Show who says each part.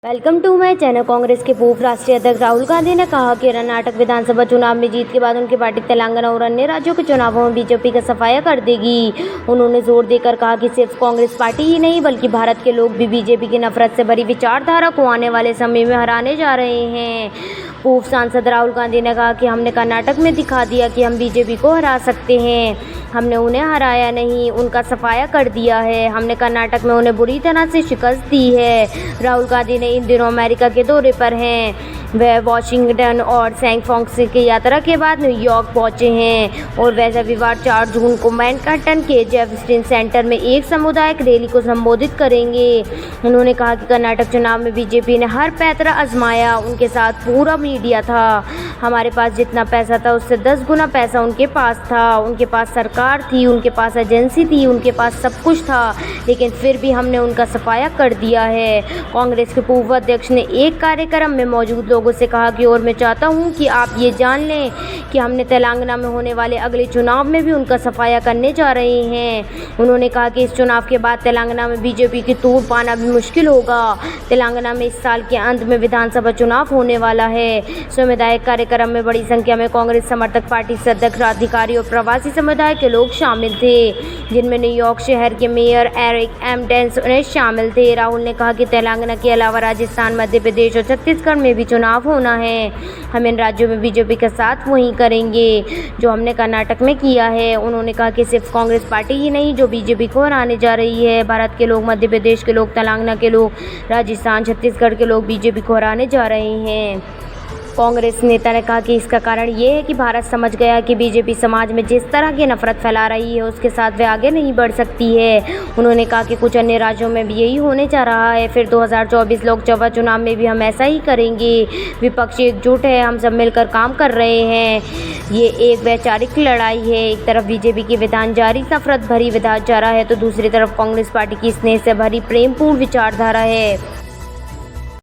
Speaker 1: Welcome to my channel. Congress के पूर्व राष्ट्रीय अध्यक्ष राहुल गांधी ने कहा कि कर्नाटक विधानसभा चुनाव में जीत के बाद उनकी पार्टी तेलंगाना और अन्य राज्यों के चुनावों में बीजेपी का सफाया कर देगी। उन्होंने जोर देकर कहा कि सिर्फ कांग्रेस पार्टी ही नहीं बल्कि भारत के लोग भी बीजेपी की नफरत से भरी विचारधारा को आने वाले समय में हराने जा रहे हैं। पूर्व सांसद राहुल गांधी ने कहा कि हमने कर्नाटक में दिखा दिया कि हम बीजेपी को हरा सकते हैं। हमने उन्हें हराया नहीं, उनका सफाया कर दिया है। हमने कर्नाटक में उन्हें बुरी तरह से शिकस्त दी है। राहुल गांधी ने इन दिनों अमेरिका के दौरे पर हैं। वह वाशिंगटन और सैन फ्रांसिस्को की यात्रा के बाद न्यूयॉर्क पहुंचे हैं और वह रविवार 4 जून को मैनहट्टन के जेफरसन सेंटर में एक सामुदायिक रैली को संबोधित करेंगे। उन्होंने कहा कि कर्नाटक चुनाव में बीजेपी ने हर पैंतरा आजमाया, उनके साथ पूरा मीडिया था। हमारे पास जितना पैसा था उससे 10 गुना पैसा उनके पास था। उनके पास सरकार थी, उनके पास एजेंसी थी, उनके पास सब कुछ था, लेकिन फिर भी हमने उनका सफाया कर दिया है। कांग्रेस के पूर्व अध्यक्ष ने एक कार्यक्रम में मौजूद लोगों से कहा कि और मैं चाहता हूं कि आप ये जान लें कि हमने तेलंगाना में होने वाले अगले चुनाव में भी उनका सफाया करने जा रहे हैं। उन्होंने कहा कि इस चुनाव के बाद तेलंगाना में बीजेपी की तूड़ पाना भी मुश्किल होगा। तेलंगाना में इस साल के अंत में विधानसभा चुनाव होने वाला है। सामुदायिक कार्यक्रम में बड़ी संख्या में कांग्रेस समर्थक, पार्टी अध्यक्ष, अधिकारी और प्रवासी समुदाय के लोग शामिल थे, जिनमें न्यूयॉर्क शहर के मेयर एरिक एमडेन शामिल थे। राहुल ने कहा कि तेलंगाना के अलावा राजस्थान, मध्य प्रदेश और छत्तीसगढ़ में भी चुनाव होना है। हम इन राज्यों में बीजेपी के साथ वही करेंगे जो हमने कर्नाटक में किया है। उन्होंने कहा कि सिर्फ कांग्रेस पार्टी ही नहीं जो बीजेपी को हराने जा रही है। भारत के लोग, मध्य प्रदेश के लोग, तेलंगाना के लोग, राजस्थान, छत्तीसगढ़ के लोग बीजेपी को हराने जा रहे हैं। कांग्रेस नेता ने कहा कि इसका कारण ये है कि भारत समझ गया कि बीजेपी समाज में जिस तरह की नफरत फैला रही है उसके साथ वे आगे नहीं बढ़ सकती है। उन्होंने कहा कि कुछ अन्य राज्यों में भी यही होने जा रहा है। फिर 2024 लोकसभा चुनाव में भी हम ऐसा ही करेंगे। विपक्ष एकजुट है, हम सब मिलकर काम कर रहे हैं। ये एक वैचारिक लड़ाई है। एक तरफ बीजेपी की विधानजारी नफरत भरी विचारधारा है तो दूसरी तरफ कांग्रेस पार्टी की स्नेह से भरी प्रेमपूर्ण विचारधारा है।